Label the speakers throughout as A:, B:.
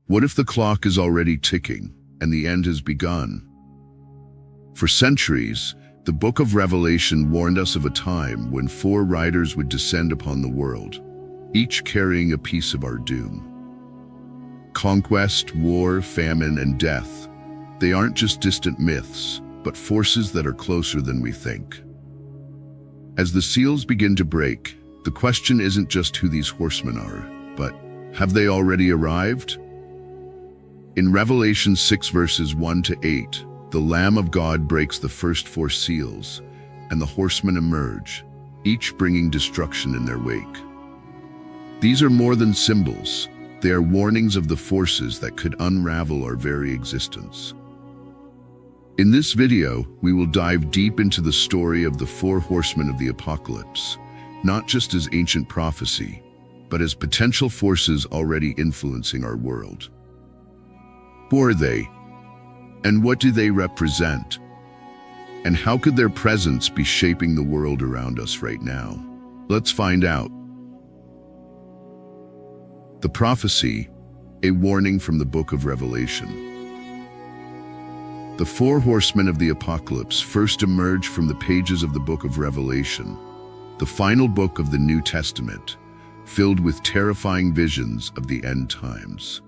A: What if the clock is already ticking and the end has begun? For centuries, the book of Revelation warned us of a time when four riders would descend upon the world, each carrying a piece of our doom. Conquest, war, famine, and death, they aren't just distant myths, but forces that are closer than we think. As the seals begin to break, the question isn't just who these horsemen are, but have they already arrived? In Revelation 6 verses 1 to 8, the Lamb of God breaks the first four seals, and the horsemen emerge, each bringing destruction in their wake. These are more than symbols. They are warnings of the forces that could unravel our very existence. In this video, we will dive deep into the story of the four horsemen of the apocalypse, not just as ancient prophecy, but as potential forces already influencing our world. Who are they? And what do they represent? And how could their presence be shaping the world around us right now? Let's find out. The prophecy, a warning from the book of Revelation. The four horsemen of the apocalypse first emerge from the pages of the book of Revelation, the final book of the New Testament, filled with terrifying visions of the end times.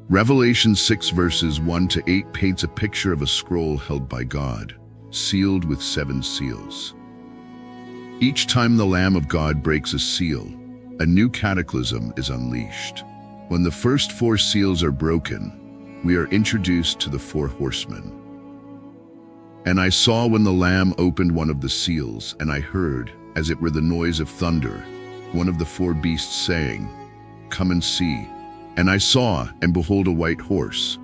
A: Revelation 6 verses 1 to 8 paints a picture of a scroll held by God, sealed with 7 seals. Each time the Lamb of God breaks a seal, a new cataclysm is unleashed. When the first 4 seals are broken, we are introduced to the four horsemen. And I saw when the Lamb opened one of the seals, and I heard, as it were the noise of thunder, one of the 4 beasts saying, "Come and see." And I saw, and behold, a white horse.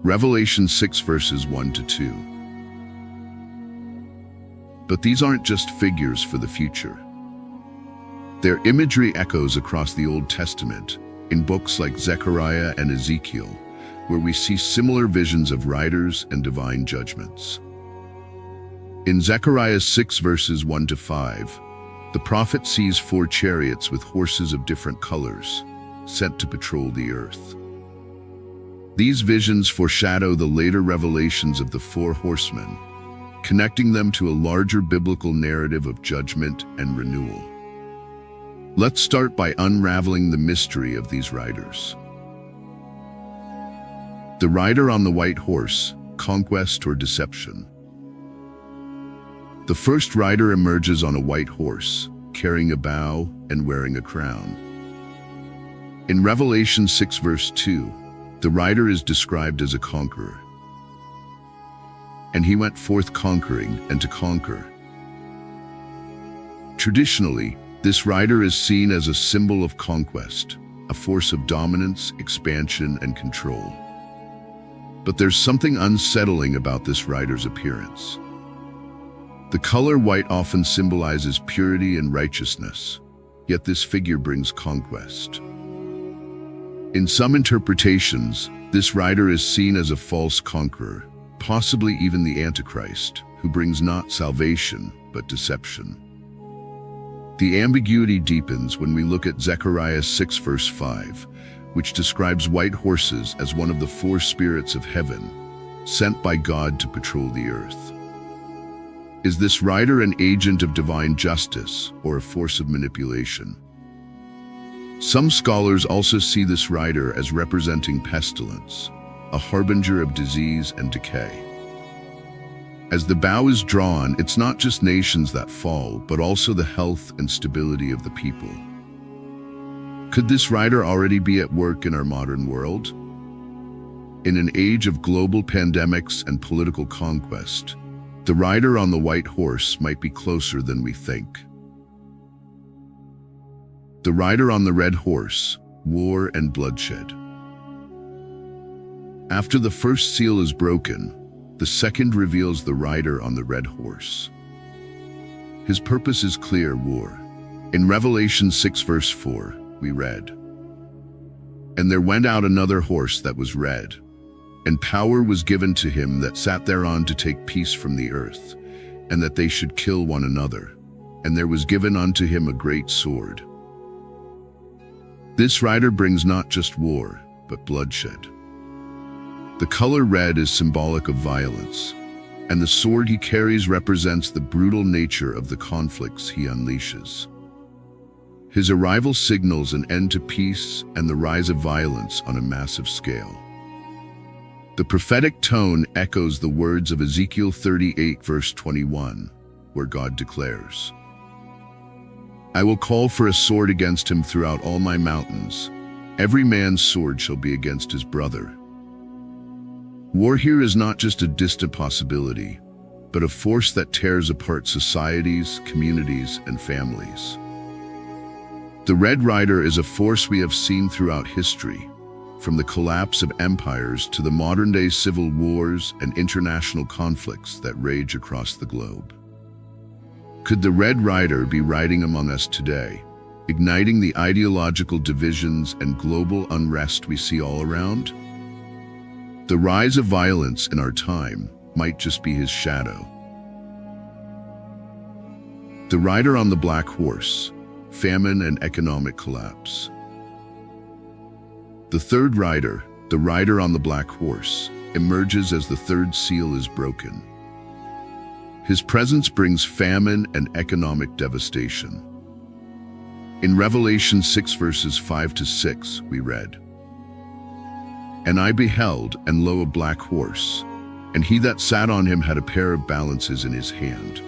A: Revelation 6 verses 1 to 2. But these aren't just figures for the future. Their imagery echoes across the Old Testament, in books like Zechariah and Ezekiel, where we see similar visions of riders and divine judgments. In Zechariah 6 verses 1 to 5, the prophet sees 4 chariots with horses of different colors, sent to patrol the earth. These visions foreshadow the later revelations of the four horsemen, connecting them to a larger biblical narrative of judgment and renewal. Let's start by unraveling the mystery of these riders. The rider on the white horse, conquest or deception. The first rider emerges on a white horse, carrying a bow and wearing a crown. In Revelation 6 verse 2, the rider is described as a conqueror. And he went forth conquering and to conquer. Traditionally, this rider is seen as a symbol of conquest, a force of dominance, expansion, and control. But there's something unsettling about this rider's appearance. The color white often symbolizes purity and righteousness, yet this figure brings conquest. In some interpretations, this rider is seen as a false conqueror, possibly even the Antichrist, who brings not salvation, but deception. The ambiguity deepens when we look at Zechariah 6 verse 5, which describes white horses as one of the 4 spirits of heaven, sent by God to patrol the earth. Is this rider an agent of divine justice or a force of manipulation? Some scholars also see this rider as representing pestilence, a harbinger of disease and decay. As the bow is drawn, it's not just nations that fall, but also the health and stability of the people. Could this rider already be at work in our modern world? In an age of global pandemics and political conquest, the rider on the white horse might be closer than we think. The rider on the red horse, war and bloodshed. After the first seal is broken, the second reveals the rider on the red horse. His purpose is clear: war. In Revelation 6 verse 4, we read, "And there went out another horse that was red, and power was given to him that sat thereon to take peace from the earth, and that they should kill one another. And there was given unto him a great sword." This rider brings not just war, but bloodshed. The color red is symbolic of violence, and the sword he carries represents the brutal nature of the conflicts he unleashes. His arrival signals an end to peace and the rise of violence on a massive scale. The prophetic tone echoes the words of Ezekiel 38 verse 21, where God declares, "I will call for a sword against him throughout all my mountains. Every man's sword shall be against his brother." War here is not just a distant possibility, but a force that tears apart societies, communities, and families. The Red Rider is a force we have seen throughout history, from the collapse of empires to the modern-day civil wars and international conflicts that rage across the globe. Could the Red Rider be riding among us today, igniting the ideological divisions and global unrest we see all around? The rise of violence in our time might just be his shadow. The rider on the black horse, famine and economic collapse. The third rider, the rider on the black horse, emerges as the third seal is broken. His presence brings famine and economic devastation. In Revelation 6 verses 5 to 6, we read, "And I beheld, and lo, a black horse, and he that sat on him had a pair of balances in his hand.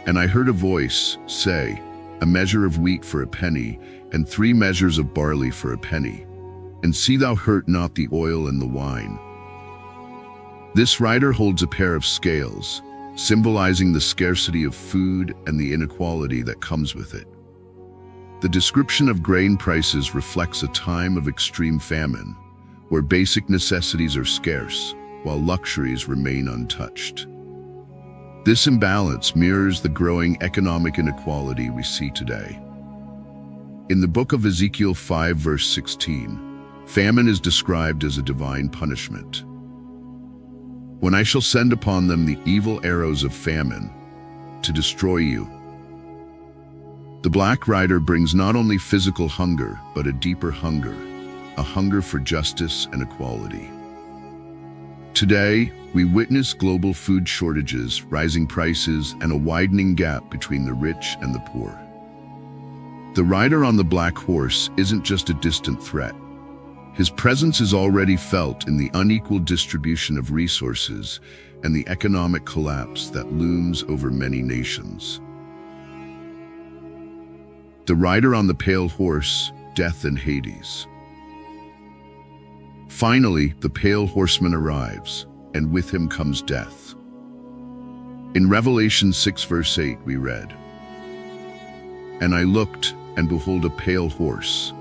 A: And I heard a voice say, A measure of wheat for a penny, and 3 measures of barley for a penny. And see thou hurt not the oil and the wine." This rider holds a pair of scales, symbolizing the scarcity of food and the inequality that comes with it. The description of grain prices reflects a time of extreme famine, where basic necessities are scarce, while luxuries remain untouched. This imbalance mirrors the growing economic inequality we see today. In the book of Ezekiel 5 verse 16, famine is described as a divine punishment. "When I shall send upon them the evil arrows of famine, to destroy you." The Black Rider brings not only physical hunger, but a deeper hunger, a hunger for justice and equality. Today, we witness global food shortages, rising prices, and a widening gap between the rich and the poor. The rider on the black horse isn't just a distant threat. His presence is already felt in the unequal distribution of resources and the economic collapse that looms over many nations. The rider on the pale horse, death and Hades. Finally, the pale horseman arrives, and with him comes death. In Revelation 6 verse 8 we read, "And I looked, and behold a pale horse,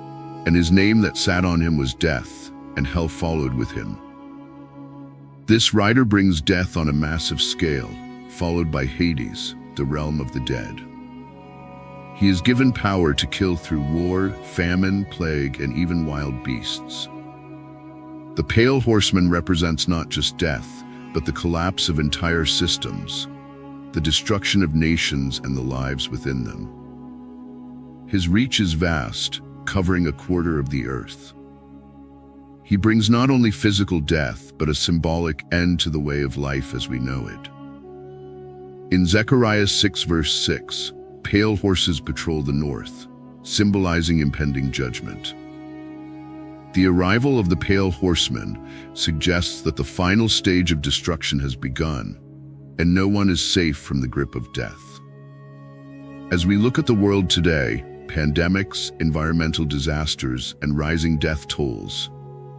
A: and his name that sat on him was Death, and hell followed with him." This rider brings death on a massive scale, followed by Hades, the realm of the dead. He is given power to kill through war, famine, plague, and even wild beasts. The pale horseman represents not just death, but the collapse of entire systems, the destruction of nations and the lives within them. His reach is vast, covering a quarter of the earth. He brings not only physical death, but a symbolic end to the way of life as we know it. In Zechariah 6 verse 6, pale horses patrol the north, symbolizing impending judgment. The arrival of the pale horseman suggests that the final stage of destruction has begun, and no one is safe from the grip of death. As we look at the world today, pandemics, environmental disasters, and rising death tolls,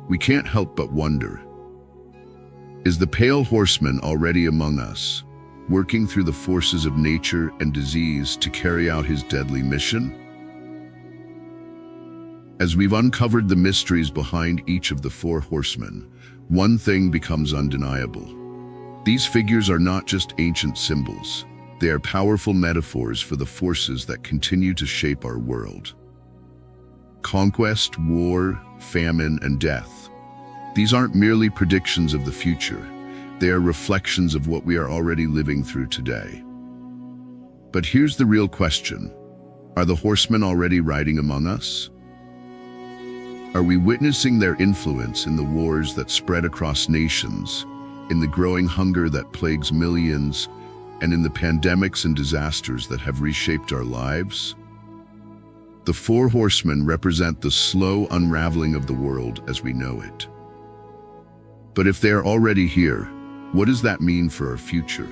A: we can't help but wonder, is the pale horseman already among us, working through the forces of nature and disease to carry out his deadly mission? As we've uncovered the mysteries behind each of the 4 horsemen, one thing becomes undeniable. These figures are not just ancient symbols. They are powerful metaphors for the forces that continue to shape our world. Conquest, war, famine, and death. These aren't merely predictions of the future. They are reflections of what we are already living through today. But here's the real question. Are the horsemen already riding among us? Are we witnessing their influence in the wars that spread across nations, in the growing hunger that plagues millions, and in the pandemics and disasters that have reshaped our lives? The Four Horsemen represent the slow unraveling of the world as we know it. But if they are already here, what does that mean for our future?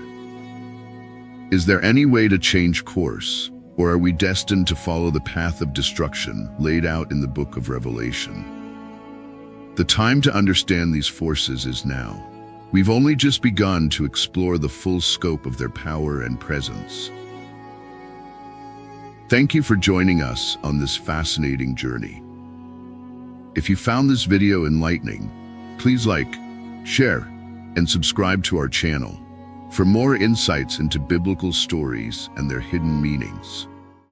A: Is there any way to change course, or are we destined to follow the path of destruction laid out in the book of Revelation? The time to understand these forces is now. We've only just begun to explore the full scope of their power and presence. Thank you for joining us on this fascinating journey. If you found this video enlightening, please like, share, and subscribe to our channel for more insights into biblical stories and their hidden meanings.